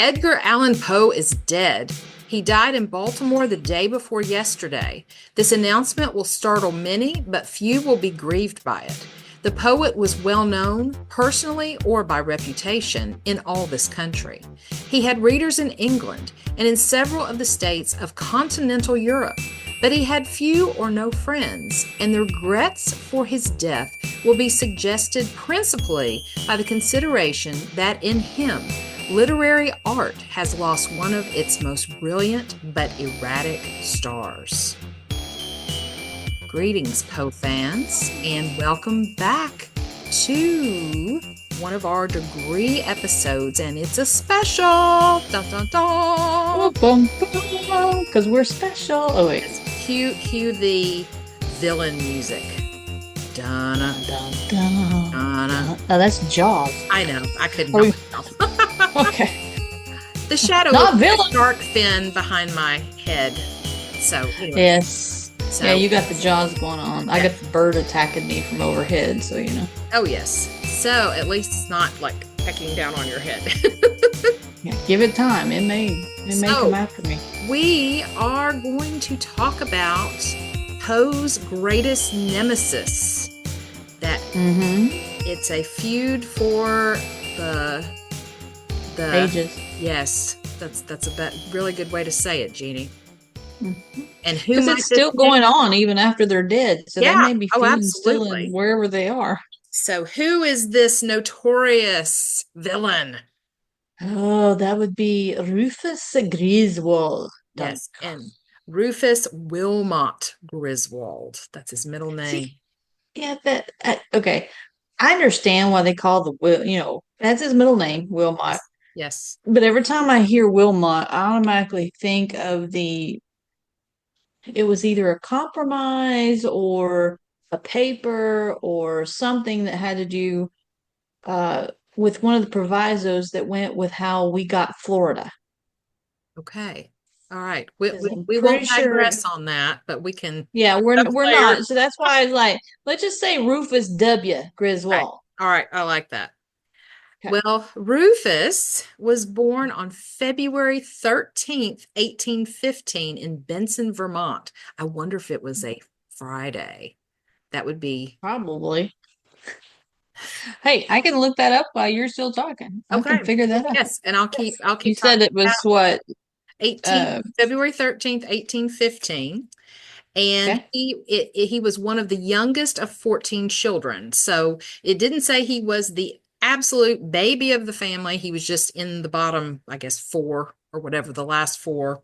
Edgar Allan Poe is dead. He died in Baltimore the day before yesterday. This announcement will startle many, but few will be grieved by it. The poet was well known, personally or by reputation, in all this country. He had readers in England and in several of the states of continental Europe, but he had few or no friends, and the regrets for his death will be suggested principally by the consideration that in him, literary art has lost one of its most brilliant but erratic stars. Greetings, Poe fans, and welcome back to one of our degree episodes, and it's a special! Dun, dun, dun. Because we're special. Oh, wait. Cue the villain music. Dun, dun, dun, dun. Oh, that's Jaws. I know. I couldn't help myself. Okay. The shadow Not of villain. the dark fin behind my head. So, anyway. Yes. So, Yeah, you got the Jaws going on. I got the bird attacking me from overhead, so you know. Oh, yes. So, at least it's not like pecking down on your head. Yeah, give it time. It may come after me. We are going to talk about Poe's greatest nemesis. That it's a feud for the Ages. Yes, that's a really good way to say it, Jeannie. Mm-hmm. And who Because it's still going on even after they're dead, so they may be feuding still in wherever they are. So who is this notorious villain? Oh, that would be Rufus Griswold. Yes, and Rufus Wilmot Griswold. That's his middle name. See, yeah, okay. I understand why they call that's his middle name, Wilmot. Yes. But every time I hear Wilmot, I automatically think of it was either a compromise or a paper or something that had to do with one of the provisos that went with how we got Florida. Okay. All right. We I'm won't pretty sure. digress on that, but we can. Yeah, we're not. So that's why I was like, let's just say Rufus W. Griswold. All right. I like that. Okay. Well, Rufus was born on February 13th, 1815 in Benson, Vermont. I wonder if it was a Friday. That would be Probably. Hey, I can look that up while you're still talking. I okay. can figure that out. Yes, and I'll keep You said it was what? February 13th, 1815. And Okay. he was one of the youngest of 14 children. So it didn't say he was the absolute baby of the family. He was just in the bottom, I guess, four or whatever, the last four.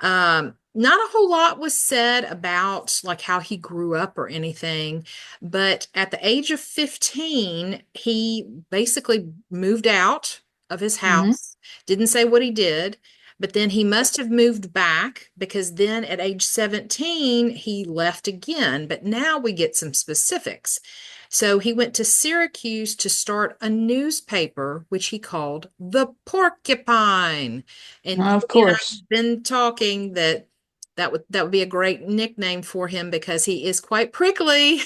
Not a whole lot was said about like how he grew up or anything, but at the age of 15, he basically moved out of his house. Didn't say what he did, but then he must have moved back because then at age 17, he left again. But now we get some specifics. So he went to Syracuse to start a newspaper, which he called the Porcupine. And Of course. I've been talking that would be a great nickname for him because he is quite prickly.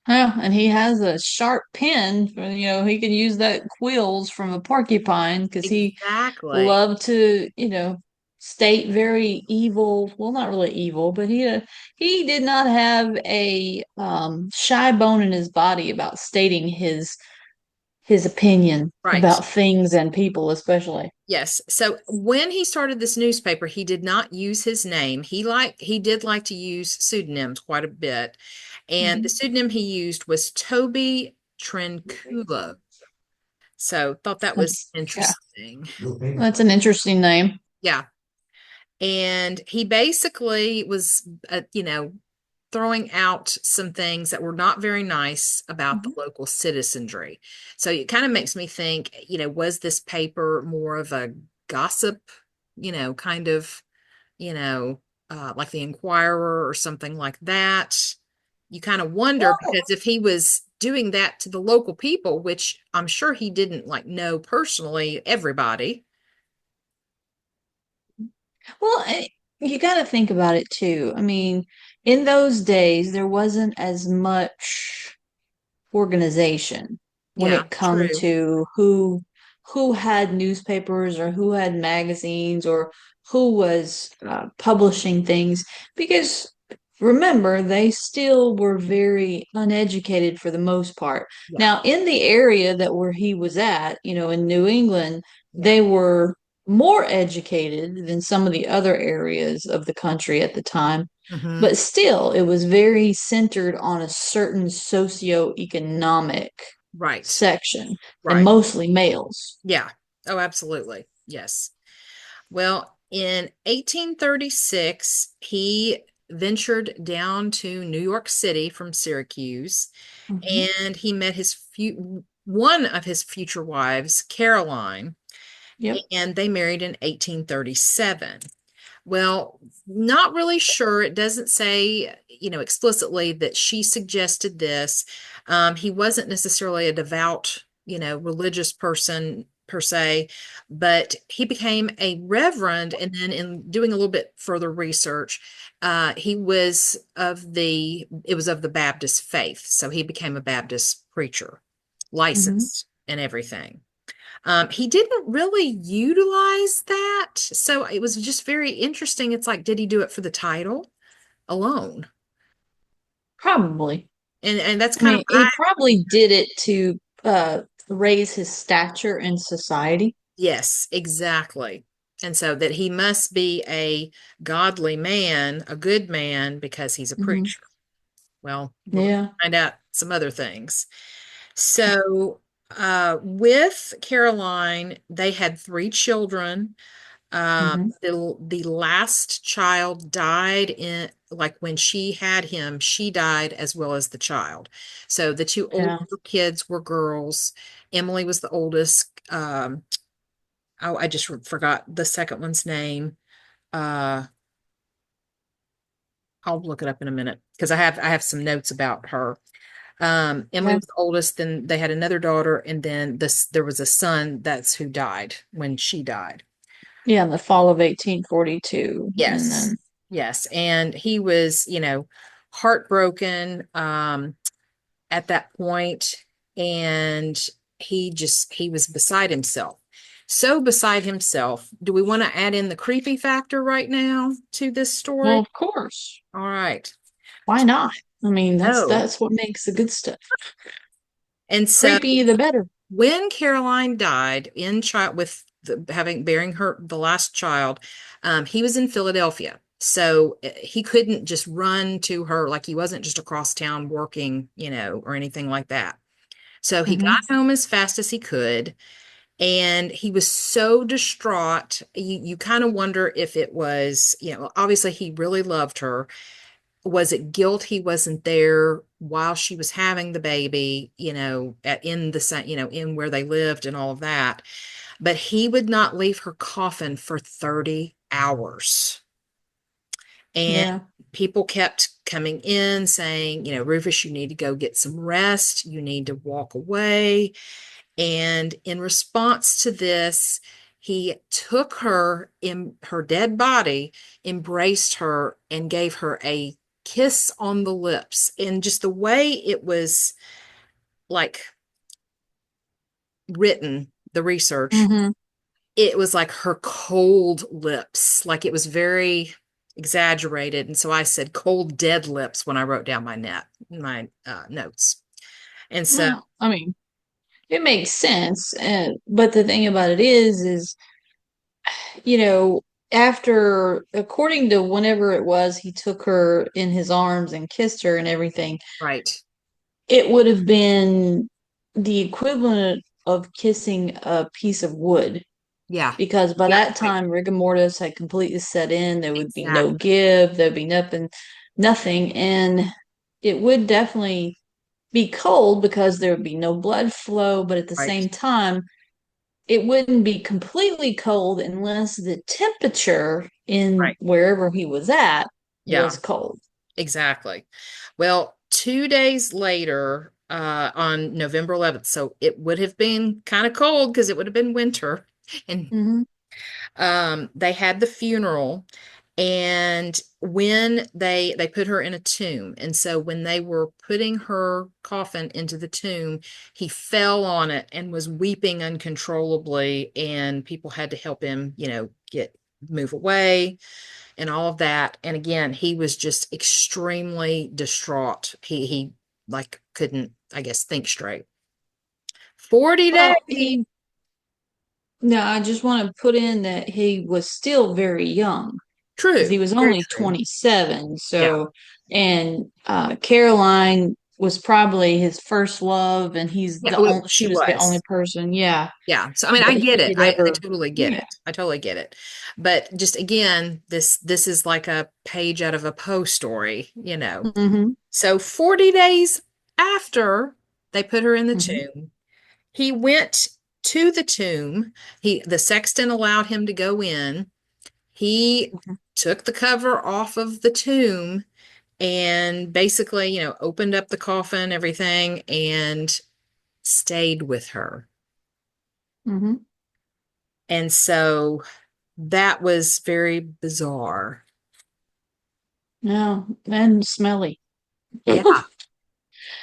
Yeah, and he has a sharp pen. He can use that quills from a porcupine because he Exactly. loved to, state very evil. Well, not really evil, but he did not have a shy bone in his body about stating his opinion Right. about things and people, especially. Yes. So when he started this newspaper, he did not use his name. He did like to use pseudonyms quite a bit. And the pseudonym he used was Toby Trinculo. So thought that was interesting. Yeah. That's an interesting name. Yeah. And he basically was, throwing out some things that were not very nice about the local citizenry. So it kind of makes me think, was this paper more of a gossip, kind of, like the Inquirer or something like that? You kind of wonder because if he was doing that to the local people, which I'm sure he didn't like know personally, everybody. Well, you got to think about it too. I mean, in those days, there wasn't as much organization when Yeah, it come true. to who who had newspapers or who had magazines or who was publishing things, because remember, they still were very uneducated for the most part. Yeah. Now, in the area that where he was at, in New England, Yeah. they were more educated than some of the other areas of the country at the time. Hmm. But still, it was very centered on a certain socioeconomic Right. section and Right. mostly males. Yeah. Oh, absolutely. Yes. Well, in 1836, he ventured down to New York City from Syracuse, Mhm. and he met one of his future wives, Caroline, Yep. and they married in 1837. Well, not really sure. It doesn't say, explicitly that she suggested this. He wasn't necessarily a devout, religious person per se, but he became a reverend. And then in doing a little bit further research, it was of the Baptist faith. So he became a Baptist preacher, Hmm. licensed and everything. He didn't really utilize that, so it was just very interesting. It's like, did he do it for the title alone? Probably. And that's I kind of mean, he probably did it to raise his stature in society. yes, exactly. And so that he must be a godly man, a good man, because he's a Hmm. preacher. Well, we're going to Yeah. find out some other things. So, with Caroline, they had three children. Hmm. The last child died in like when she had him, she died as well as the child. So the two older Yeah. kids were girls. Emily was the oldest. Oh, I just forgot the second one's name. Uh, I'll look it up in a minute because I have some notes about her. Emily Yeah. was the oldest, then they had another daughter, and then there was a son that's who died when she died. Yeah. In the fall of 1842. And Yes. then, Yes. And he was, heartbroken at that point, and he was beside himself. So beside himself. Do we want to add in the creepy factor right now to this well, story? of course. All right. Why not? I mean, that's Oh. that's what makes the good stuff. And so Creepy the better. when Caroline died in child with having bearing her the last child, he was in Philadelphia. So he couldn't just run to her like he wasn't just across town working, or anything like that. So he Hmm. got home as fast as he could, and he was so distraught. You kind of wonder if it was, obviously he really loved her. Was it guilt he wasn't there while she was having the baby, in the in where they lived and all of that? But he would not leave her coffin for 30 hours. And Yeah. people kept coming in saying, Rufus, you need to go get some rest. You need to walk away. And in response to this, he took her in her dead body, embraced her, and gave her a kiss on the lips. And just the way it was like written, the research, Hmm. it was like her cold lips, like it was very exaggerated. And so I said cold, dead lips when I wrote down my notes. And so, Well, I mean, it makes sense. But the thing about it is, you know, after, according to whenever it was, he took her in his arms and kissed her and everything, right. it would have been the equivalent of kissing a piece of wood. Yeah. Because by Yeah. that Right. time, rigor mortis had completely set in. There would be no Exactly. give, there'd be nothing. And it would definitely be cold because there would be no blood flow. But at the Right. same time, it wouldn't be completely cold unless the temperature in Right. wherever he was at Yeah. was cold. Exactly. Well, 2 days later, on November 11th, so it would have been kind of cold because it would have been winter, and Hmm. they had the funeral, And when they put her in a tomb, and so when they were putting her coffin into the tomb, he fell on it and was weeping uncontrollably, and people had to help him, get move away and all of that. And again, he was just extremely distraught. He like couldn't, I guess, think straight. 40 days. Well, no, I just want to put in that he was still very young because he True. was Very only true. 27. Yeah. So, and Caroline was probably his first love, and Yeah, well, she she was the only was. person, yeah, Yeah. So I mean, I that get he it. could I ever, totally get yeah. it. I totally get it. But just again, this is like a page out of a Poe story. Hmm. So 40 days after they put her in the Hmm. tomb, he went to the tomb. The sexton allowed him to go in. He took the cover off of the tomb and basically, opened up the coffin, everything, and stayed with her. Hmm. And so that was very bizarre. No, and smelly. Yeah,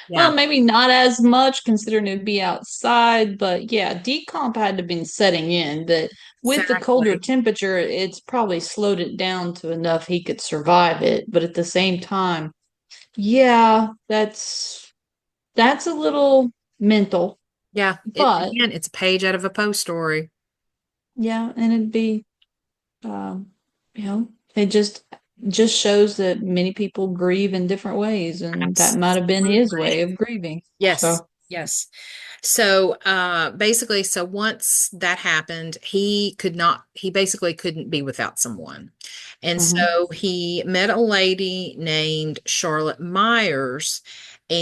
Well, yeah, maybe not as much considering it'd be outside, but yeah, decomp had to been setting in that with the colder exactly. temperature, it's probably slowed it down to enough he could survive it. But at the same time, yeah, that's a little mental. Yeah, But again, it's a page out of a Poe story. yeah, and it'd be um, it just shows that many people grieve in different ways, and that might have been his Absolutely. way of grieving. Yes, So, yes. So basically, so once that happened, he basically couldn't be without someone. And mhm, so he met a lady named Charlotte Myers,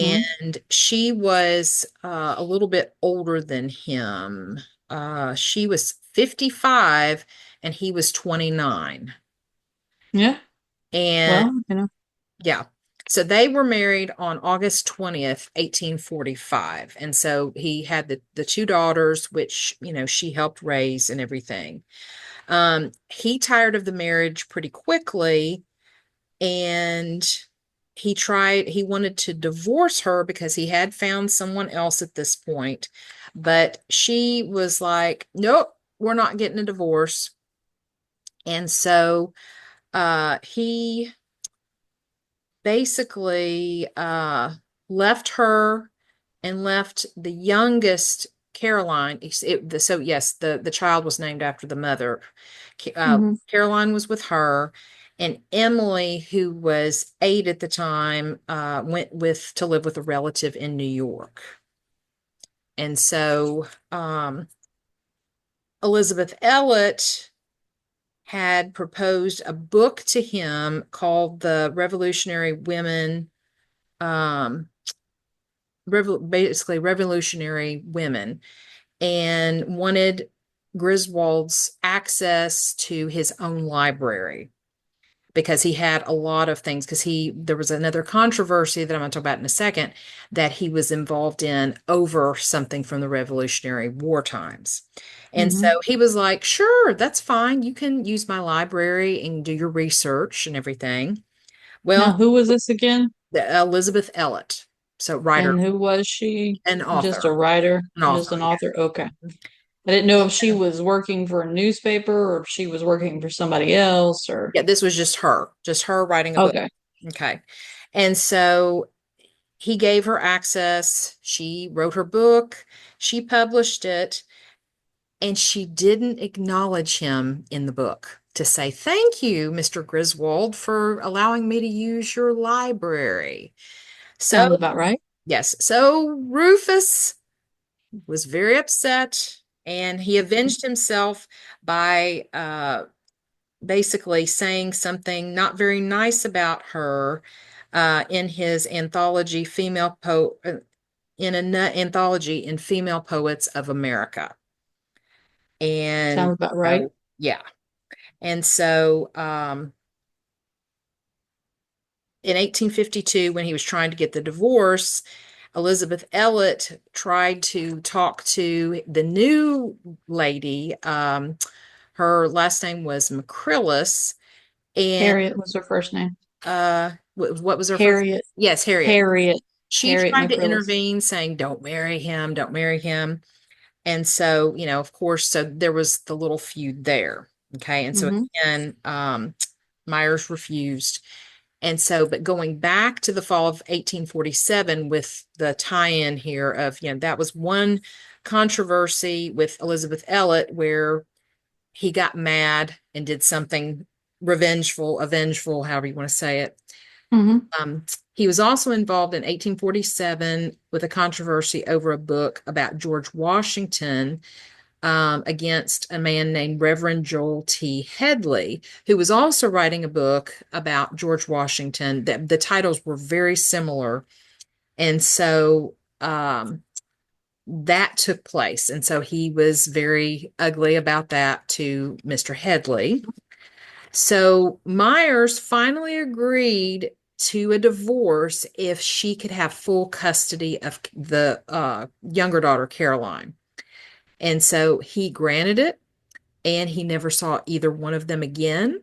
mhm, and she was a little bit older than him. She was 55 and he was 29. yeah. And Well, yeah. So they were married on August 20th, 1845. And so he had the two daughters, which, she helped raise and everything. He tired of the marriage pretty quickly, and he wanted to divorce her because he had found someone else at this point. But she was like, nope, we're not getting a divorce. And so he basically left her and left the youngest Caroline. So yes, the child was named after the mother. mhm. Caroline was with her, and Emily, who was 8 at the time, went with to live with a relative in New York. And so Elizabeth Elliot had proposed a book to him called The Revolutionary Women, um, basically revolutionary women, and wanted Griswold's access to his own library because he had a lot of things, because there was another controversy that I'm going to talk about in a second that he was involved in over something from the Revolutionary War times. And so Hmm. he was like, sure, that's fine. You can use my library and do your research and everything. Now, Well, who was this again? the Elizabeth Elliot, so writer And who was she? and Just a author, writer, an just author. an author. Okay. I didn't know if she was working for a newspaper or if she was working for somebody else or Yeah, this was just her writing a book. okay. Okay. And so he gave her access. She wrote her book, she published it, and she didn't acknowledge him in the book to say, thank you, Mr. Griswold, for allowing me to use your library. So, Sounds about right. yes, so Rufus was very upset, and he avenged himself by basically saying something not very nice about her in his anthology, in an anthology in Female Poets of America. And Sounds about right. so, yeah. And so in 1852, when he was trying to get the divorce, Elizabeth Elliot tried to talk to the new lady. Her last name was McCrillis, And Harriet was her first name. what was her first? Harriet. Yes, Harriet. Harriet. She Harriet tried to McCrillis. intervene, saying, "Don't marry him, don't marry him." And so, of course, so there was the little feud there. Okay. And so Hmm. again, Myers refused. And so, but going back to the fall of 1847 with the tie-in here of, that was one controversy with Elizabeth Elliot where he got mad and did something revengeful, avengeful, however you want to say it. Hmm. He was also involved in 1847 with a controversy over a book about George Washington against a man named Reverend Joel T. Headley, who was also writing a book about George Washington. That the titles were very similar, and so that took place. And so he was very ugly about that to Mr. Headley. So Myers finally agreed to a divorce if she could have full custody of the younger daughter, Caroline. And so he granted it, and he never saw either one of them again.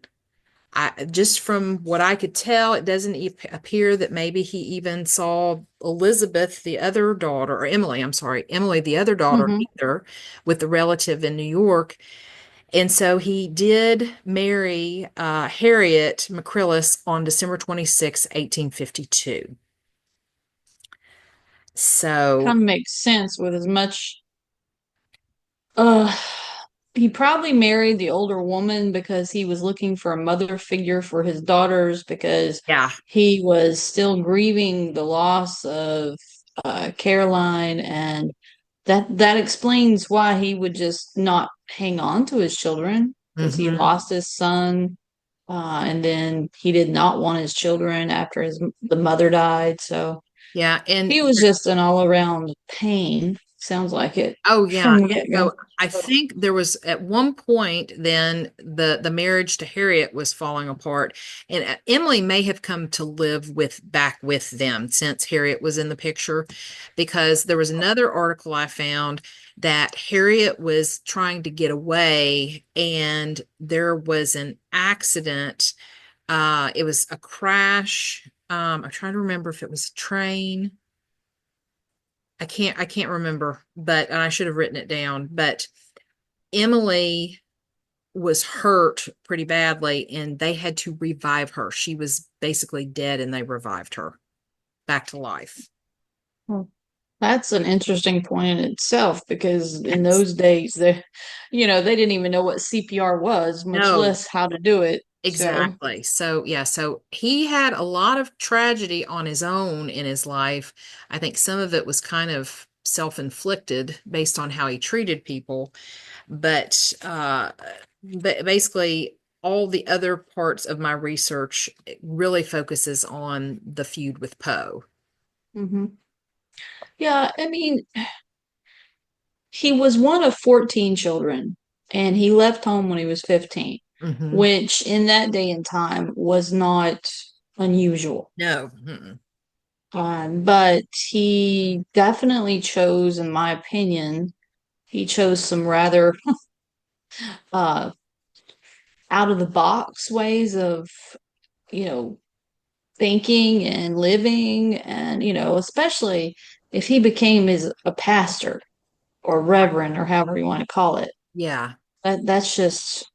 Just from what I could tell, it doesn't appear that maybe he even saw Elizabeth, the other daughter, or Emily, I'm sorry, Emily, the other daughter, Hmm. either with the relative in New York. And so he did marry Harriet McCrillis on December 26, 1852. So, Kind of makes sense with as much. Uh, he probably married the older woman because he was looking for a mother figure for his daughters because yeah. he was still grieving the loss of Caroline, and that explains why he would just not hang on to his children because he Hmm. lost his son, and then he did not want his children after the mother died. So Yeah. And he was just an all around pain. Sounds like it oh yeah. from the get go. So I think there was at one point then the marriage to Harriet was falling apart, and Emily may have come to live with back with them since Harriet was in the picture, because there was another article I found that Harriet was trying to get away and there was an accident. It was a crash. I'm trying to remember if it was a train. I can't remember, but and I should have written it down. But Emily was hurt pretty badly and they had to revive her. She was basically dead and they revived her back to life. Well, that's an interesting point in itself because in Yes. those days they didn't even know what CPR was, much No, less how to do it. So, exactly. So, yeah, so he had a lot of tragedy on his own in his life. I think some of it was kind of self-inflicted based on how he treated people. But basically all the other parts of my research really focuses on the feud with Poe. mhm. Yeah, I mean, he was one of 14 children and he left home when he was 15, Hmm. which in that day and time was not unusual. No. Mm-mm. But he definitely chose, in my opinion, he chose some rather uh, out of the box ways of, you know, thinking and living. And, especially if he became a pastor or reverend or however you want to call it, Yeah. that's just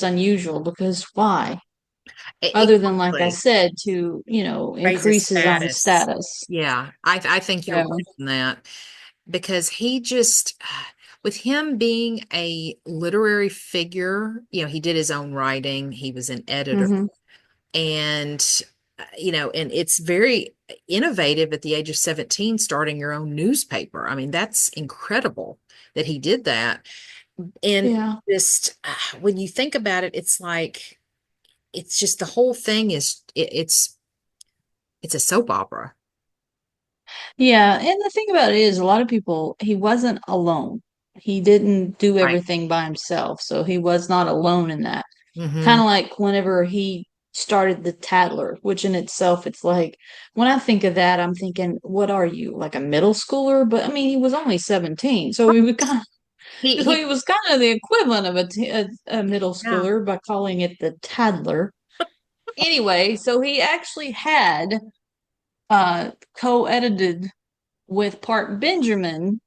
unusual because why? Other than, like I Exactly. said, to, Raise his increase his own status. status. Yeah, I think you're So, right on that, because he just, with him being a literary figure, he did his own writing, he was an editor, mhm. and and it's very innovative at the age of 17 starting your own newspaper. I mean, that's incredible that he did that. And Yeah. just when you think about it, it's like it's just the whole thing is it's a soap opera. Yeah, and the thing about it is, a lot of people, he wasn't alone. He didn't do Right. everything by himself, so he was not alone in that. Kind Hmm. of like whenever he started the Tattler, which in itself, it's like when I think of that, I'm thinking, what are you, like a middle schooler? But I mean, he was only 17, so he was kind of, he so he he was kind of the equivalent of a middle yeah. schooler by calling it the Tattler. Anyway, so he actually had co-edited with Park Benjamin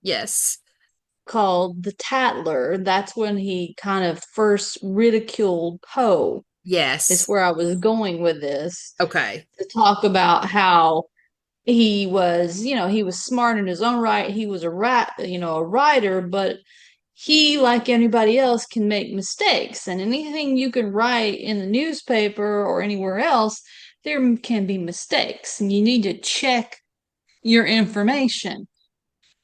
Yes. called The Tattler. That's when he kind of first ridiculed Poe, is Yes. where I was going with this, Okay. to talk about how he was, he was smart in his own right. He was a writer, but he, like anybody else, can make mistakes. And anything you can write in the newspaper or anywhere else, there can be mistakes, and you need to check your information.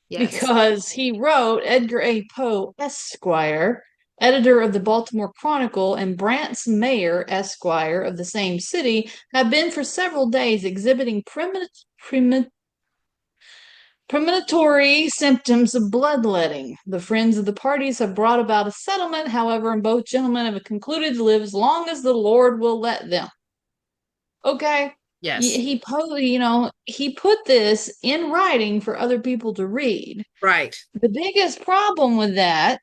Yes. Because he wrote Edgar A. Poe, Esquire, editor of the Baltimore Chronicle, and Branson Mayer, Esquire, of the same city, have been for several days exhibiting premonitory symptoms of bloodletting. The friends of the parties have brought about a settlement, however, and both gentlemen have concluded to live as long as the Lord will let them. Okay. Yes. He put this in writing for other people to read. Right. The biggest problem with that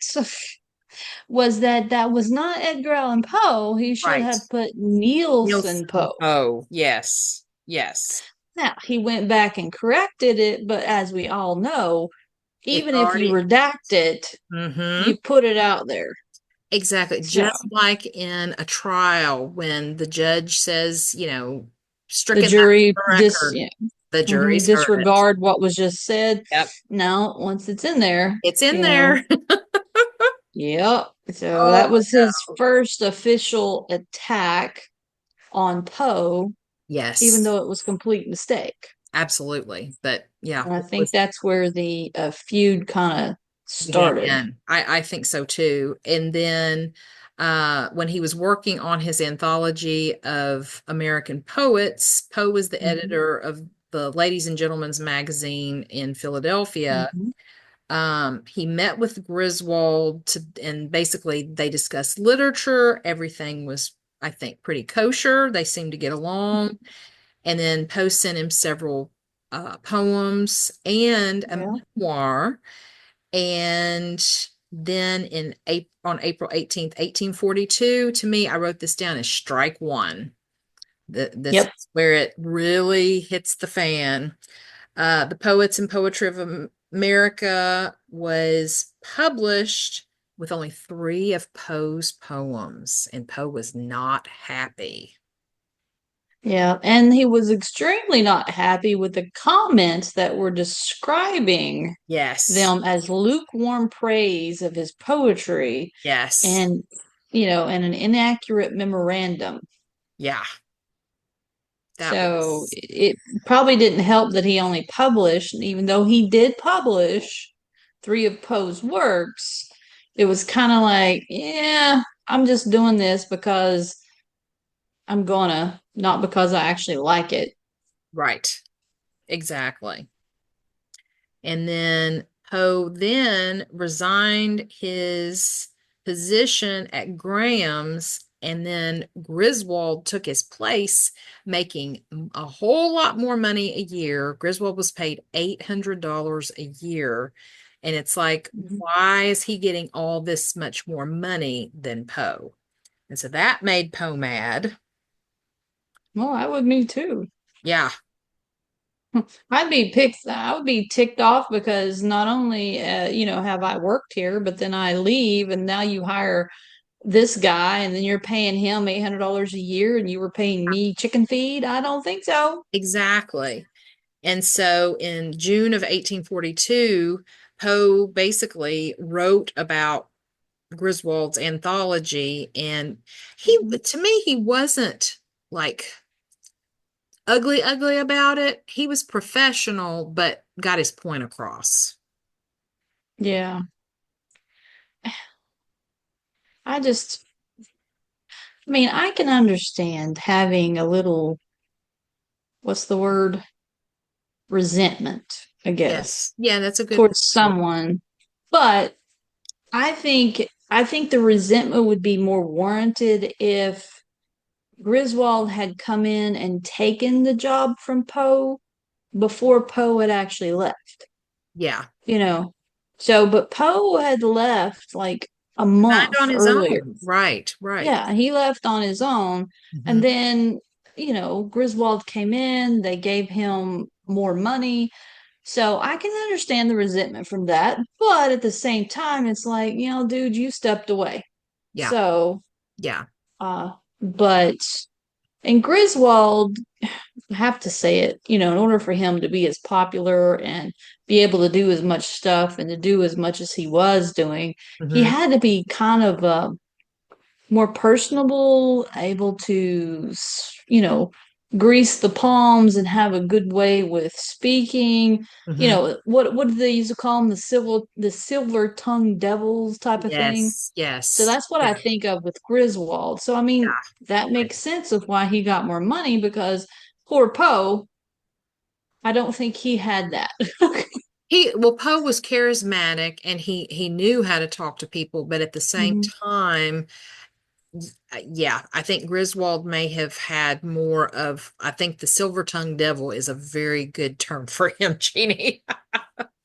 was that that was not Edgar Allan Poe. He should Right. have put Nielsen Nielsen. Poe. Oh, yes. Yes. Now, he went back and corrected it, but as we all know, It's even if you already. redact it, Mm-hmm. you put it out there. Exactly. So Just like in a trial when the judge says, the stricken jury the record, the jury's heard it. disregard what was just said. Yep. No, once it's in there, It's in there. yep. So Oh, that was his first official attack on Poe, even yes, though it was a complete mistake. absolutely. But yeah, And I it think was that's where the feud kind of started. began. I think so too. And then when he was working on his anthology of American poets, Poe was the Mhm. editor of the Ladies and Gentlemen's magazine in Philadelphia. Mhm. He met with Griswold and basically they discussed literature. Everything was, I think, pretty kosher. They seemed to get along. And then Poe sent him several poems and a Yeah. memoir. And then on April 18th, 1842, to me, I wrote this down as strike one. This Yep. is where it really hits the fan. The Poets and Poetry of America was published with only three of Poe's poems, and Poe was not happy. Yeah. And he was extremely not happy with the comments that were describing Yes, them as lukewarm praise of his poetry, yes, and, and an inaccurate memorandum. yeah, that So was it probably didn't help that he only published, even though he did publish three of Poe's works. It was kind of like, yeah, I'm just doing this because I'm gonna, not because I actually like it. right. Exactly. And then Poe then resigned his position at Graham's, and then Griswold took his place, making a whole lot more money a year. Griswold was paid $800 a year. And it's like, Mhm. why is he getting all this much more money than Poe? And so that made Poe mad. Well, that would me too. Yeah, I would be ticked off because not only, have I worked here, but then I leave and now you hire this guy and then you're paying him $800 a year and you were paying me chicken feed. I don't think so. exactly. And so in June of 1842, Poe basically wrote about Griswold's anthology. And to me, he wasn't like ugly, ugly about it. He was professional, but got his point across. Yeah. I just, I mean, I can understand having a little, what's the word? Resentment, I Yes. guess, Yeah, that's a good towards word. someone. But I think the resentment would be more warranted if Griswold had come in and taken the job from Poe before Poe had actually left, Yeah. you know. So, but Poe had left like a Signed month on his earlier. own. Right, right. Yeah, he left on his own. Hmm. And then, Griswold came in, they gave him more money. So I can understand the resentment from that. But at the same time, it's like, dude, you stepped away. Yeah, So, yeah. but, and Griswold, I have to say it, in order for him to be as popular and be able to do as much stuff and to do as much as he was doing, he Hmm. had to be kind of more personable, able to, grease the palms and have a good way with speaking. Hmm. What do they used to call them? The silver tongued devils type of thing. Yes, So yes. that's what I Very. think of with Griswold. So I mean, Yeah, that right. makes sense of why he got more money because poor Poe, I don't think he had that. Well, Poe was charismatic and he knew how to talk to people, but at the same Mhm. time, yeah, I think Griswold may have had more of, I think the silver-tongued devil is a very good term for him, Jeannie.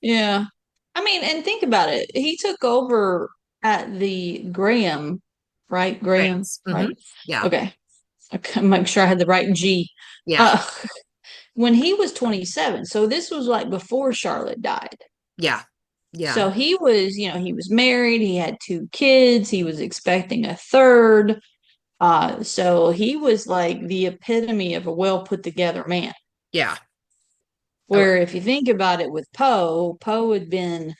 Yeah. I mean, and think about it. He took over at the Graham, right? Graham, France. right? Yeah, Okay. Okay, make sure I had the right G. yeah, Uh, when he was 27, so this was like before Charlotte died. yeah, yeah, So he was, he was married, he had two kids, he was expecting a third. So he was like the epitome of a well put together man. yeah. Oh, Where if you think about it with Poe, Poe had been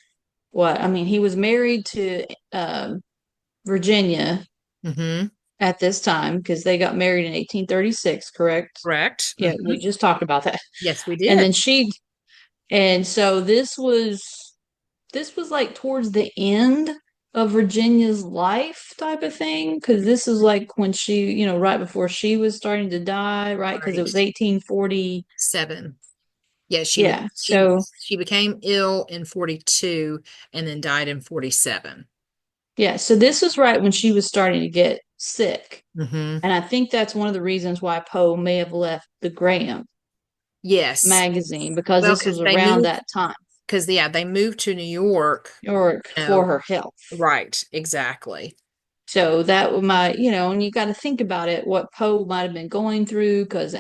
what? I mean, he was married to Virginia mm-hmm. at this time because they got married in 1836, correct? Correct. Yeah, we just talked about that. Yes, we And did. then and so this was like towards the end of Virginia's life type of thing because this is like when she, right before she was starting to die, right? Because it Right. was 1840. 7. Yeah, Yeah. So, she became ill in 42 and then died in 47. yeah. So this was right when she was starting to get sick. Mm-hmm. And I think that's one of the reasons why Poe may have left the Graham Yes. magazine because Well, this was around that time because yeah, they moved to New York. or for No, her health. right, exactly. So that might, and you got to think about it, what Poe might have been going through because,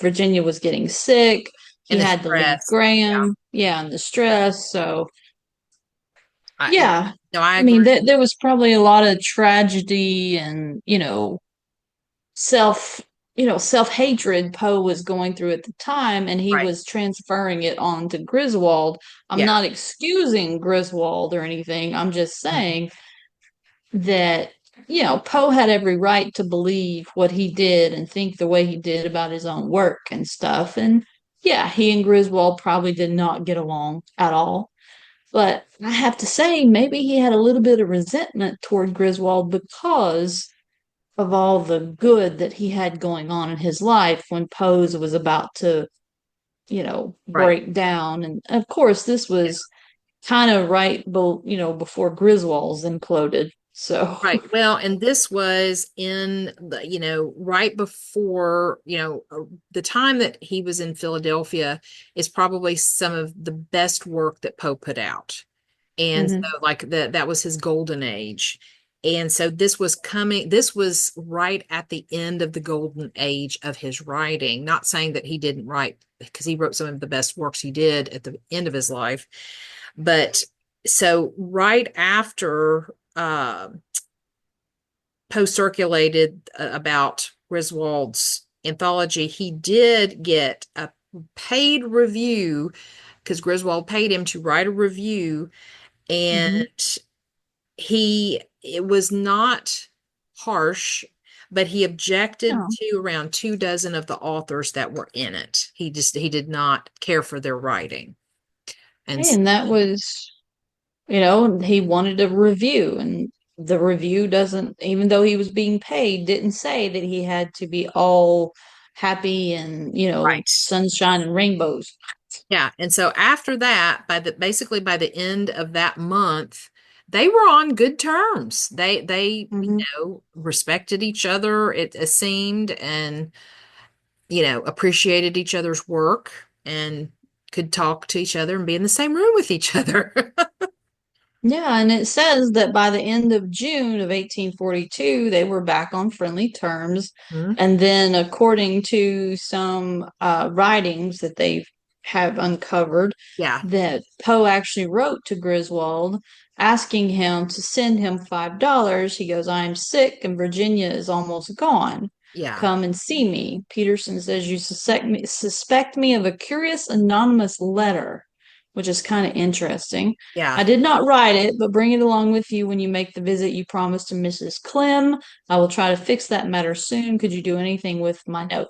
Virginia was getting sick. He And the had to leave stress. Yeah. Graham. Yeah, and the stress. So, Yeah. yeah, No, I I mean, agree. there was probably a lot of tragedy and, self self-hatred Poe was going through at the time and he Right. was transferring it on to Griswold. I'm Yeah. not excusing Griswold or anything. I'm just Mhm. saying that Poe had every right to believe what he did and think the way he did about his own work and stuff. And yeah, he and Griswold probably did not get along at all. But I have to say, maybe he had a little bit of resentment toward Griswold because of all the good that he had going on in his life when Pose was about to, Right. break down. And of course, this was kind of right, before Griswold's imploded. So, Right. Well, and this was in the, right before, the time that he was in Philadelphia is probably some of the best work that Poe put out. And so mhm. like that was his golden age. And so this was right at the end of the golden age of his writing. Not saying that he didn't write because he wrote some of the best works he did at the end of his life. But so right after Poe circulated about Griswold's anthology, he did get a paid review because Griswold paid him to write a review, and Mhm. it was not harsh, but he objected Yeah. to around 2 dozen of the authors that were in it. He did not care for their writing. And And that was, he wanted a review, and the review doesn't, even though he was being paid, didn't say that he had to be all happy and, right. sunshine and rainbows. Yeah. And so after that, basically by the end of that month, they were on good terms. They, Mhm. respected each other, it seemed, and, appreciated each other's work and could talk to each other and be in the same room with each other. Yeah, and it says that by the end of June of 1842, they were back on friendly terms. Mhm. And then, according to some writings that they have uncovered, Yeah, that Poe actually wrote to Griswold asking him to send him $5. He goes, "I am sick and Virginia is almost gone. yeah, Come and see me." Peterson says, "You suspect me of a curious anonymous letter," which is kind of interesting. yeah, "I did not write it, but bring it along with you when you make the visit you promised to Mrs. Clem. I will try to fix that matter soon. Could you do anything with my note?"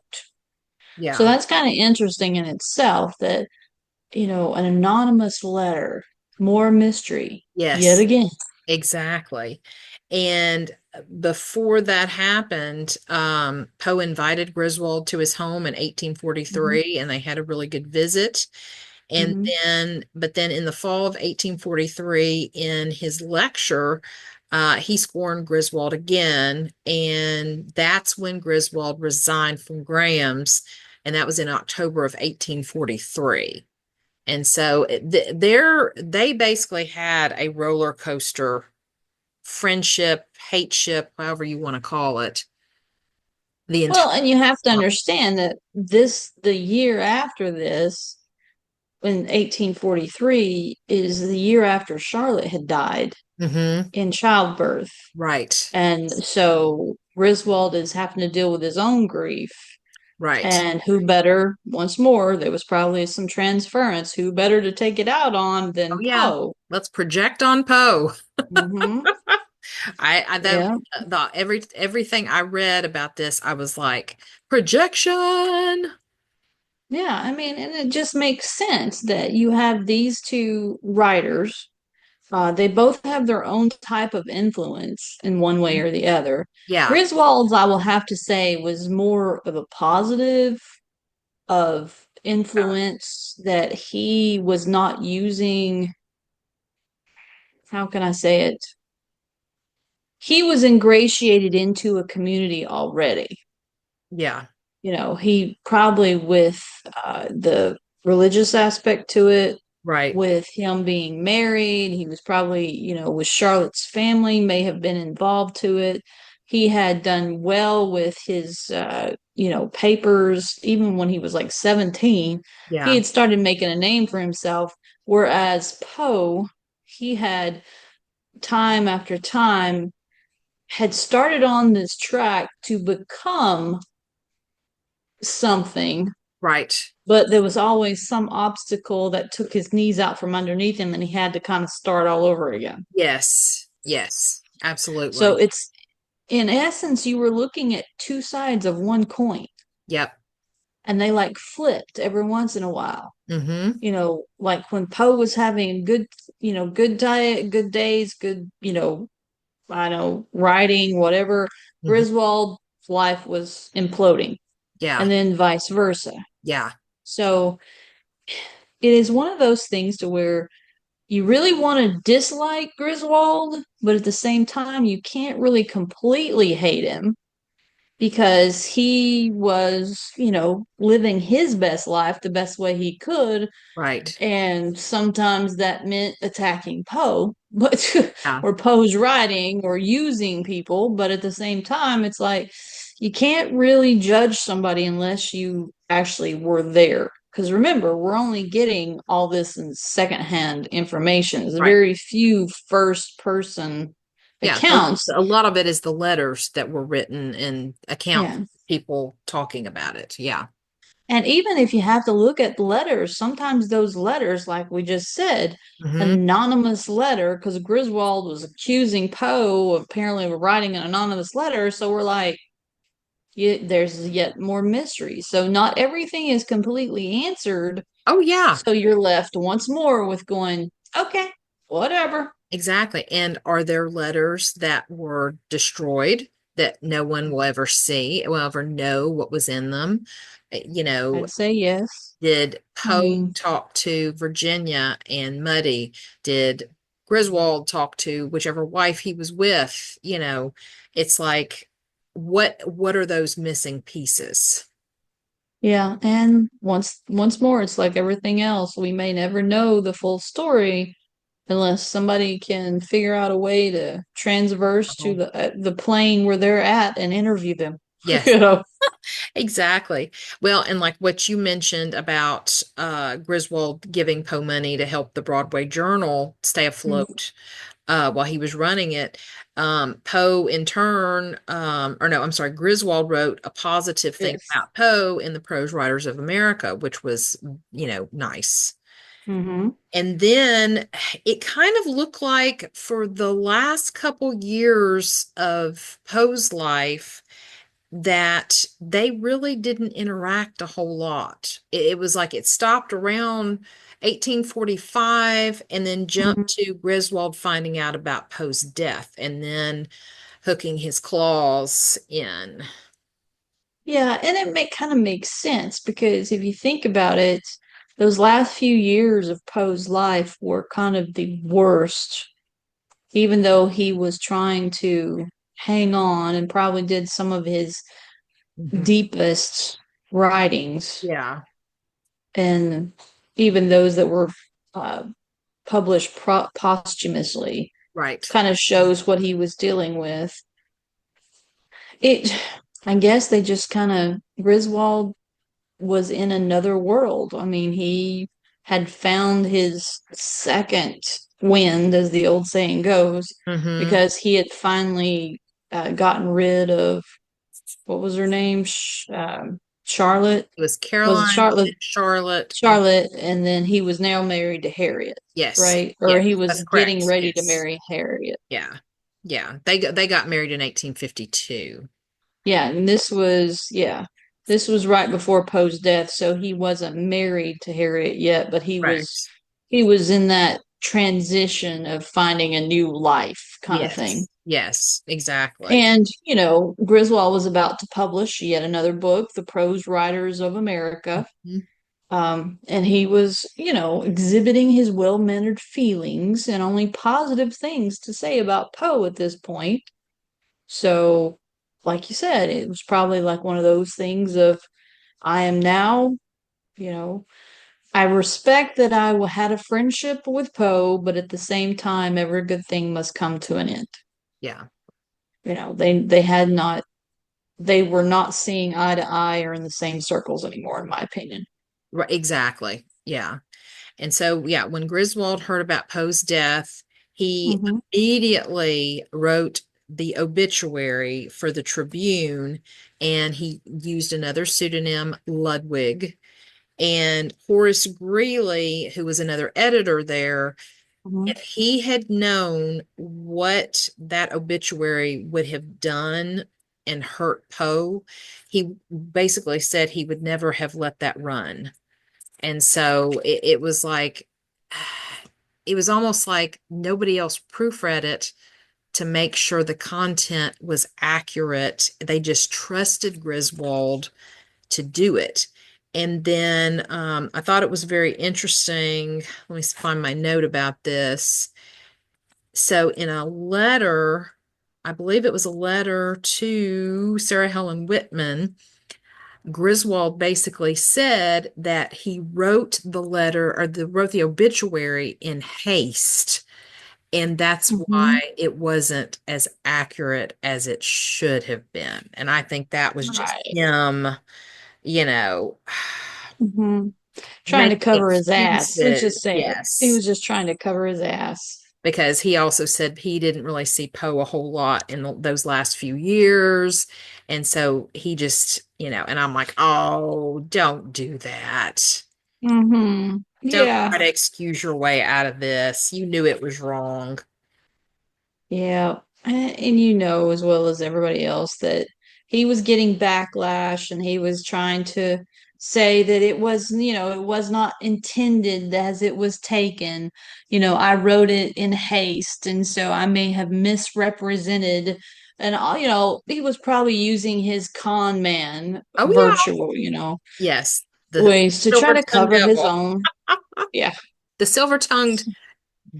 So yeah. that's kind of interesting in itself that, an anonymous letter, more mystery yet Yes, again. exactly. And before that happened, Poe invited Griswold to his home in Hmm. 1843, and they had a really good visit. And Hmm. but then in the fall of 1843, in his lecture, he scorned Griswold again, and that's when Griswold resigned from Graham's, and that was in October of 1843. And so they basically had a roller coaster friendship, hateship, however you want to call it, the entire Well, and you have to time. understand that the year after this, in 1843, is the year after Charlotte had died Hmm. in childbirth. Right, And so Griswold is having to deal with his own grief. right. And who better, once more, there was probably some transference, who better to take it out on Oh than yeah, Poe? let's project on Poe. Hmm. I that Yeah. the everything I read about this, I was like, projection. Yeah. I mean, and it just makes sense that you have these two writers. They both have their own type of influence in one way or the other. Yeah, Griswold's, I will have to say, was more of a positive of influence that he was not using. How can I say it? He was ingratiated into a community already. yeah, He probably, with the religious aspect to it, right. with him being married, he was probably, with Charlotte's family, may have been involved to it. He had done well with his, papers, even when he was like 17. He Yeah, had started making a name for himself. Whereas Poe, he had time after time had started on this track to become something, right. but there was always some obstacle that took his knees out from underneath him and he had to kind of start all over again. Yes, yes, So absolutely. it's, in essence, you were looking at two sides of one coin, Yep. and they like flipped every once in a while. Mm-hmm. Like when Poe was having good, good diet, good days, good, I know, writing, whatever, Hmm. Griswold's life was imploding, Yeah, and then vice versa. yeah, So it is one of those things to where you really want to dislike Griswold, but at the same time, you can't really completely hate him because he was, living his best life the best way he could. right. And sometimes that meant attacking Poe, but Yeah, or Poe's writing or using people. But at the same time, it's like you can't really judge somebody unless you actually were there. Because remember, we're only getting all this in secondhand information. There's right. very few first person Yeah, accounts. a lot of it is the letters that were written and account Yeah. people talking about it. Yeah. And even if you have to look at letters, sometimes those letters, like we just said, Hmm. anonymous letter, because Griswold was accusing Poe apparently of writing an anonymous letter. So we're like, there's yet more mystery. So not everything is completely answered. Oh, yeah, So you're left once more with going, okay, whatever. exactly. And are there letters that were destroyed that no one will ever see, will ever know what was in them? You know, I'd say yes. did I Poe mean, talk to Virginia and Muddy? Did Griswold talk to whichever wife he was with? It's like, what are those missing pieces? yeah. And once more, it's like everything else. We may never know the full story, unless somebody can figure out a way to transverse to Oh, the plane where they're at and interview them. yes, You know. exactly. Well, and like what you mentioned about Griswold giving Poe money to help the Broadway Journal stay Mhm. afloat while he was running it. Poe, in turn, or no, I'm sorry, Griswold wrote a positive thing Yes. about Poe in the Prose Writers of America, which was, nice. Hmm. And then it kind of looked like for the last couple years of Poe's life that they really didn't interact a whole lot. It was like it stopped around 1845 and then jumped to Griswold finding out about Poe's death and then hooking his claws in. Yeah, and kind of makes sense because if you think about it, those last few years of Poe's life were kind of the worst, even though he was trying to hang on and probably did some of his Mhm. deepest writings, Yeah, and even those that were uh, published posthumously right. kind of shows what he was dealing with. It, I guess they just kind of, Griswold was in another world. I mean, he had found his second wind, as the old saying goes, Hmm. because he had finally gotten rid of what was her name? Charlotte. It was Was it Caroline, Charlotte? Charlotte, and Charlotte, and then he was now married to Harriet, yes, right? Or yes, he that's was getting correct. ready to Yes. marry Harriet. Yeah. Yeah. They got married in 1852. Yeah, and this was right before Poe's death, so he wasn't married to Harriet yet, but Correct. he was in that transition of finding a new life kind of thing. Yes. Yes, exactly. And, Griswold was about to publish yet another book, The Prose Writers of America. Mhm. And he was, exhibiting his well-mannered feelings and only positive things to say about Poe at this point. So, like you said, it was probably like one of those things of I am now, you know, I respect that had a friendship with Poe, but at the same time, every good thing must come to an end. Yeah. They were not seeing eye to eye or in the same circles anymore, in my opinion. Right. Exactly. Yeah. And so, yeah, when Griswold heard about Poe's death, he Hmm. immediately wrote the obituary for the Tribune and he used another pseudonym, Ludwig. And Horace Greeley, who was another editor there, Hmm. if he had known what that obituary would have done and hurt Poe, he basically said he would never have let that run. And so it was like, it was almost like nobody else proofread it to make sure the content was accurate. They just trusted Griswold to do it. And then I thought it was very interesting. Let me find my note about this. So, in a letter, I believe it was a letter to Sarah Helen Whitman, Griswold basically said that he wrote the letter or wrote the obituary in haste. And that's Hmm. why it wasn't as accurate as it should have been. And I think that was just Right. him, you know, Hmm. Trying to making cover his ass. Let's excuses. just say it. He Yes. was just trying to cover his ass. Because he also said he didn't really see Poe a whole lot in those last few years. And so he just, and I'm like, oh, don't do that. Hmm. Don't Yeah. try to excuse your way out of this. You knew it was wrong. Yeah. And you know as well as everybody else that he was getting backlash and he was trying to say that it was not intended as it was taken. I wrote it in haste and so I may have misrepresented and he was probably using his con man Oh, yeah. virtual, Yes. The ways to try silver to tongued cover his devil. own. Yeah. The silver tongued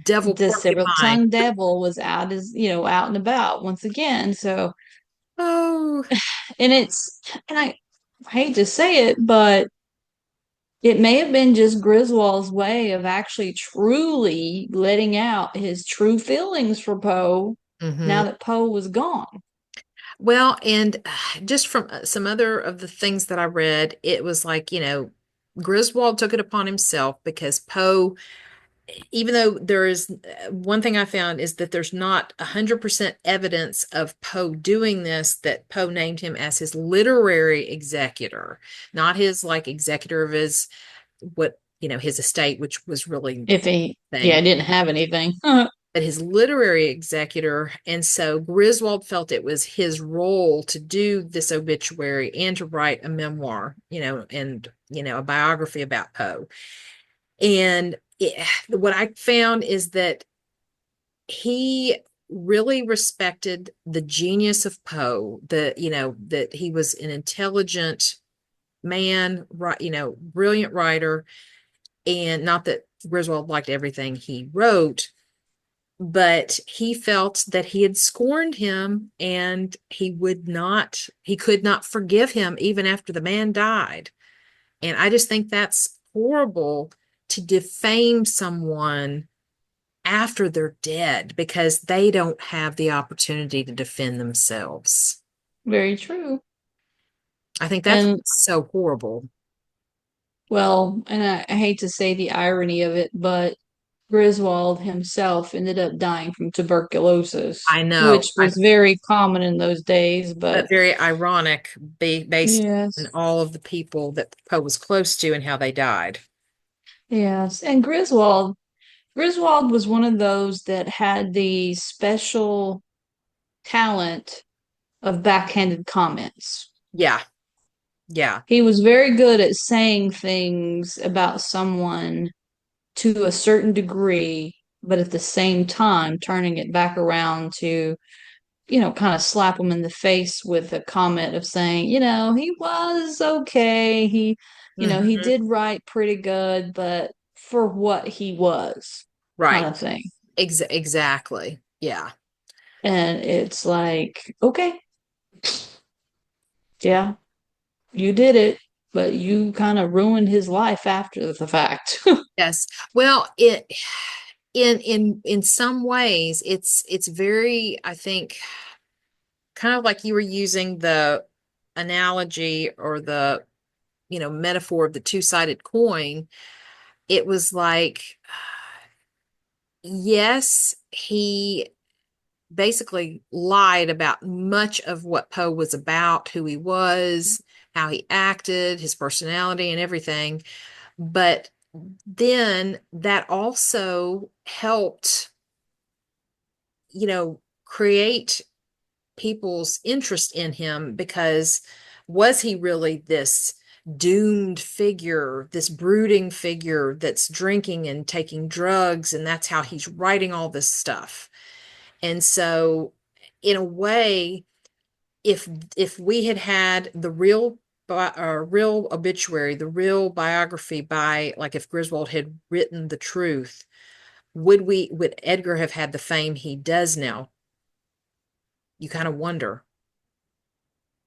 devil The porcupine. silver-tongued devil was out and about once again. So, Oh, and I hate to say it, but it may have been just Griswold's way of actually truly letting out his true feelings for Poe Hmm. now that Poe was gone. Well, and just from some other of the things that I read, it was like, Griswold took it upon himself because Poe, even though there is one thing I found is that there's not 100% evidence of Poe doing this, that Poe named him as his literary executor, not his like executor of his his estate, which was really If he, yeah, thing, didn't have anything. but his literary executor. And so Griswold felt it was his role to do this obituary and to write a memoir, and a biography about Poe. And what I found is that he really respected the genius of Poe, that he was an intelligent man, right, brilliant writer, and not that Griswold liked everything he wrote, but he felt that he had scorned him and he could not forgive him even after the man died. And I just think that's horrible, to defame someone after they're dead because they don't have the opportunity to defend themselves. Very true. I think that's And so horrible. well, and I hate to say the irony of it, but Griswold himself ended up dying from tuberculosis, I know, which was very common in those days. But but very ironic, based on yes, all of the people that Poe was close to and how they died. yes. And Griswold was one of those that had the special talent of backhanded comments. Yeah, yeah. He was very good at saying things about someone to a certain degree, but at the same time turning it back around to, kind of slap him in the face with a comment of saying, he was okay. He Hmm. did write pretty good, but for what he was, kind Right. of thing. Exactly. Yeah. And it's like, okay, yeah, you did it, but you kind of ruined his life after the fact. Yes. Well, in some ways it's very, I think, kind of like you were using the analogy or the, metaphor of the two-sided coin. It was like, yes, he basically lied about much of what Poe was about, who he was, how he acted, his personality, and everything. But then that also helped, create people's interest in him because was he really this doomed figure, this brooding figure that's drinking and taking drugs, and that's how he's writing all this stuff? And so, in a way, if we had had the real obituary, the real biography by, like, if Griswold had written the truth, would Edgar have had the fame he does now? You kind of wonder.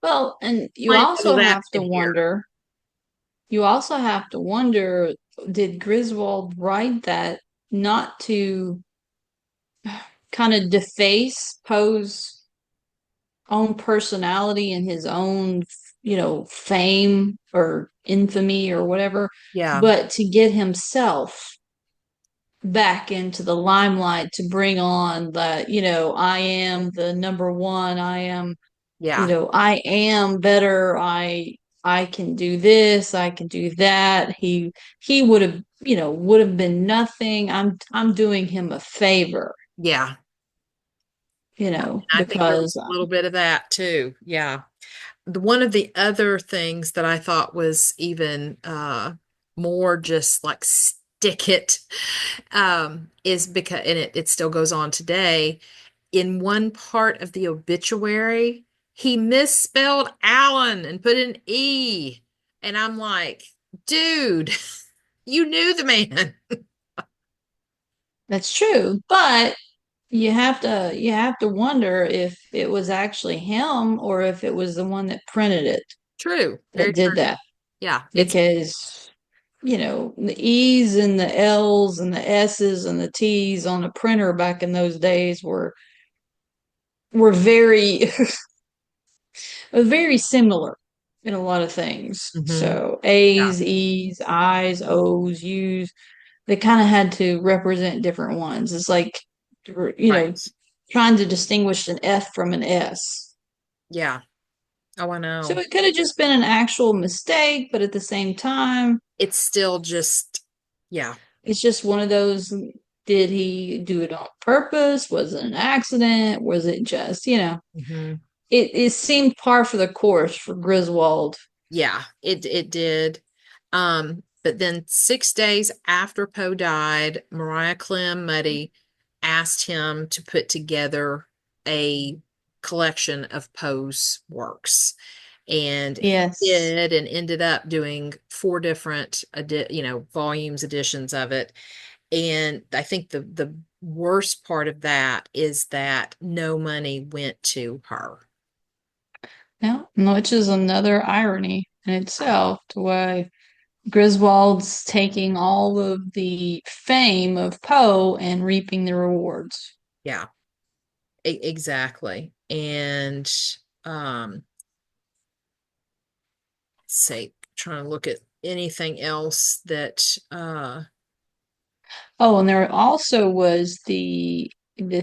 Well, and you Playing also devil's have to advocate here. wonder, did Griswold write that not to kind of deface Poe's own personality and his own, fame or infamy or whatever, Yeah, but to get himself back into the limelight to bring on the, I am the number one, yeah, I am better, I can do this, I can do that. He would have been nothing. I'm doing him a favor, yeah. I think there was because a little bit of that too. Yeah. One of the other things that I thought was even more just like stick it, is because, and it still goes on today, in one part of the obituary, he misspelled Allen and put an E. And I'm like, dude, you knew the man. that's true. But you have to wonder if it was actually him or if it was the one that printed it True. Very that did true. that. Yeah. It's Because the E's and the L's and the S's and the T's on a printer back in those days were very very similar in a lot of things. Hmm. So Yeah. A's, E's, I's, O's, U's, they kind of had to represent different ones. It's like, Right. trying to distinguish an F from an S. Yeah. Oh, I So know. it could have just been an actual mistake, but at the same time, It's still just, yeah. it's just one of those. Did he do it on purpose? Was it an accident? Was it just, Hmm. it seemed par for the course for Griswold. Yeah, it did. But then 6 days after Poe died, Mariah Clem Muddy asked him to put together a collection of Poe's works. And he Yes. did and ended up doing four different volumes editions of it. And I think the worst part of that is that no money went to her. Yeah, which is another irony in itself, to why Griswold's taking all of the fame of Poe and reaping the rewards. Yeah, exactly. And um say trying to look at anything else that Oh, and there also was the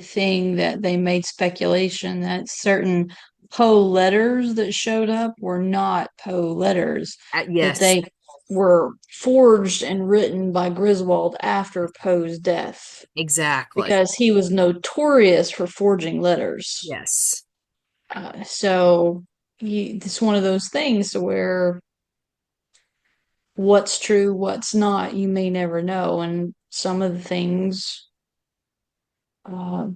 thing that they made speculation that certain Poe letters that showed up were not Poe letters, that yes, they were forged and written by Griswold after Poe's death, exactly. because he was notorious for forging letters. Yes, So it's one of those things where what's true, what's not, you may never know. And some of the things uh,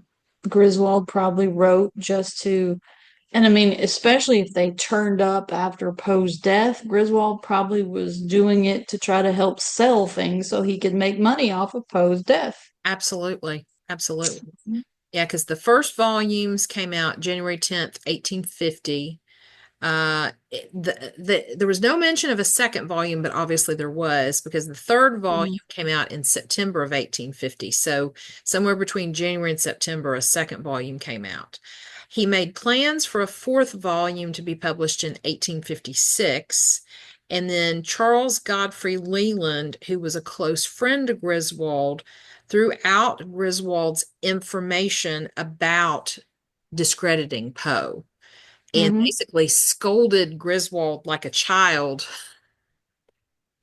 Griswold probably wrote just to, and I mean, especially if they turned up after Poe's death, Griswold probably was doing it to try to help sell things so he could make money off of Poe's death. absolutely. Absolutely. Yeah, because the first volumes came out January 10th, 1850. There was no mention of a second volume, but obviously there was because the third volume Mhm. came out in September of 1850. So somewhere between January and September, a second volume came out. He made plans for a fourth volume to be published in 1856. And then Charles Godfrey Leland, who was a close friend of Griswold, threw out Griswold's information about discrediting Poe and Mhm. basically scolded Griswold like a child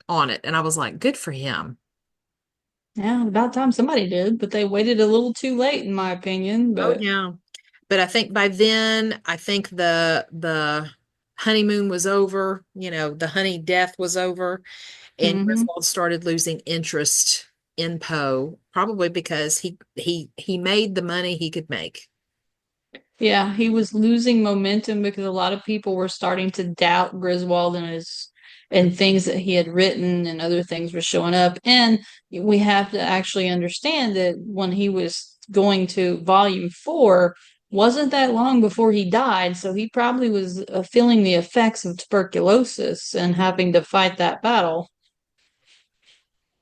on it. And I was like, good for him. Yeah, about time somebody did, but they waited a little too late, in my opinion. Oh But yeah. But I think by then, I think the honeymoon was over, the honey death was over, and mhm. Griswold started losing interest in Poe, probably because he made the money he could make. Yeah, he was losing momentum because a lot of people were starting to doubt Griswold and his and things that he had written, and other things were showing up. And we have to actually understand that when he was going to volume 4, wasn't that long before he died, so he probably was feeling the effects of tuberculosis and having to fight that battle.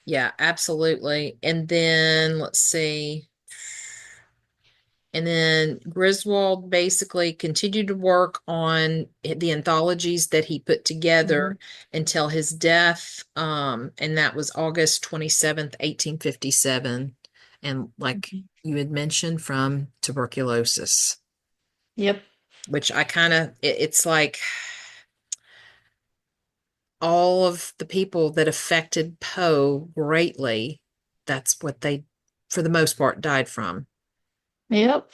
Yeah, absolutely. And then let's see. And then Griswold basically continued to work on the anthologies that he put together Mhm. until his death. And that was August 27th, 1857. And like Mhm. you had mentioned, from tuberculosis, Yep. which I kind of, it's like all of the people that affected Poe greatly, that's what they, for the most part, died from. Yep.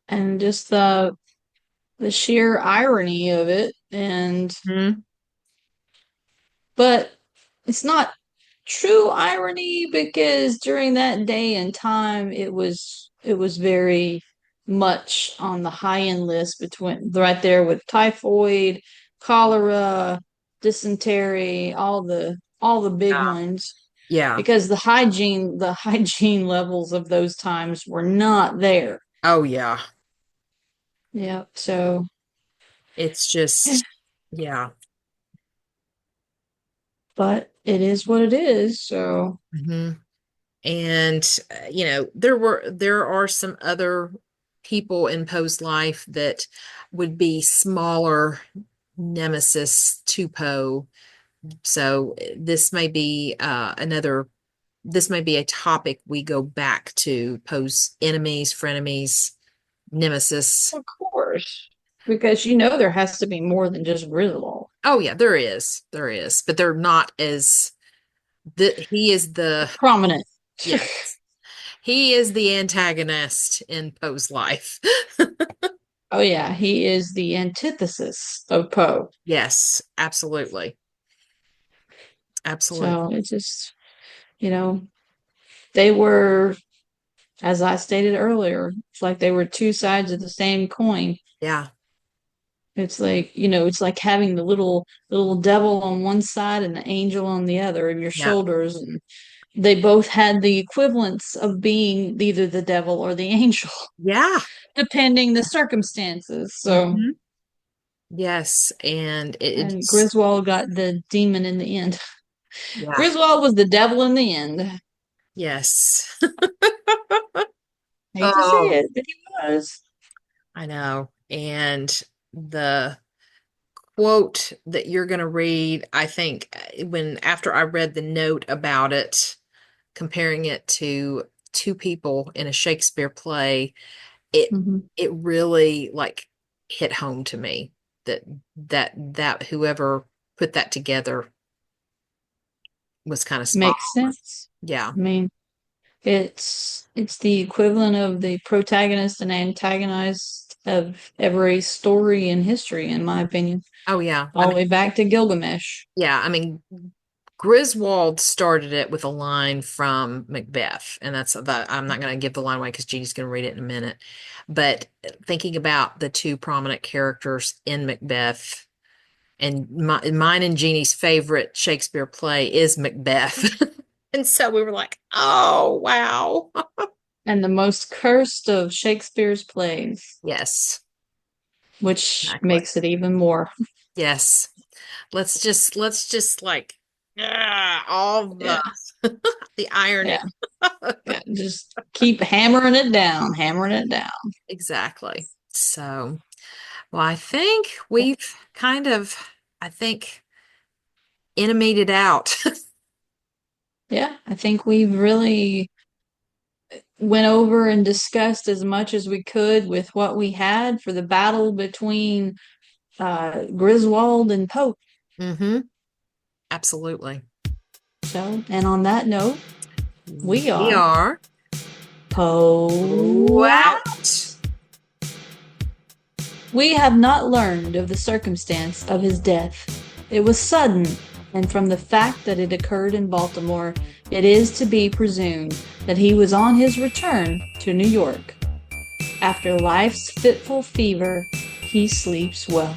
And just the sheer irony of it. And Hmm. but it's not true irony, because during that day and time it was very much on the high end list, between right there with typhoid, cholera, dysentery, all the big Yeah. ones, Yeah. because the hygiene levels of those times were not there. Oh, yeah. Yeah, so It's just, yeah. but it is what it is. So, Hmm. And there are some other people in Poe's life that would be smaller nemesis to Poe. So this may be a topic we go back to: Poe's enemies, frenemies, nemesis. of course, because there has to be more than just Griswold. Oh yeah, there is, but they're not as he is the Prominent. yes, he is the antagonist in Poe's life. Oh yeah, he is the antithesis of Poe. Yes, absolutely. So Absolutely. it's just, you know, they were, as I stated earlier, it's like they were two sides of the same coin. Yeah. It's like, it's like having the little devil on one side and the angel on the other of your Yeah. shoulders. And they both had the equivalence of being either the devil or the angel, Yeah. depending the circumstances. So, Hmm. Yes. And it and just, Griswold got the demon in the end. yeah. Griswold was the devil in the end. Yes. Hate to say Oh, it, but he was. I know. And the quote that you're going to read, I think when after I read the note about it, comparing it to two people in a Shakespeare play, it Mhm. it really like hit home to me that that whoever put that together was kind of spot Makes on. sense. Yeah. I mean, it's the equivalent of the protagonist and antagonist of every story in history, in my opinion, Oh yeah. I all the mean, way back to Gilgamesh. yeah, I mean Griswold started it with a line from Macbeth, and that's that. I'm not going to give the line away because Jeannie's going to read it in a minute. But thinking about the two prominent characters in Macbeth, and mine and Jeannie's favorite Shakespeare play is Macbeth. And so we were like, oh, wow. And the most cursed of Shakespeare's plays, Yes, which exactly. makes it even more. Yes. Let's just like, all Yeah, the irony. yeah, yeah. Just keep hammering it down. Exactly. So, well, I think we've kind of, I think, animated out. Yeah, I think we've really went over and discussed as much as we could with what we had for the battle between Griswold and Pope. Hmm. Absolutely. So, and on that note, we We are are Poe out. out. We have not learned of the circumstance of his death. It was sudden, and from the fact that it occurred in Baltimore, it is to be presumed that he was on his return to New York. After life's fitful fever, he sleeps well.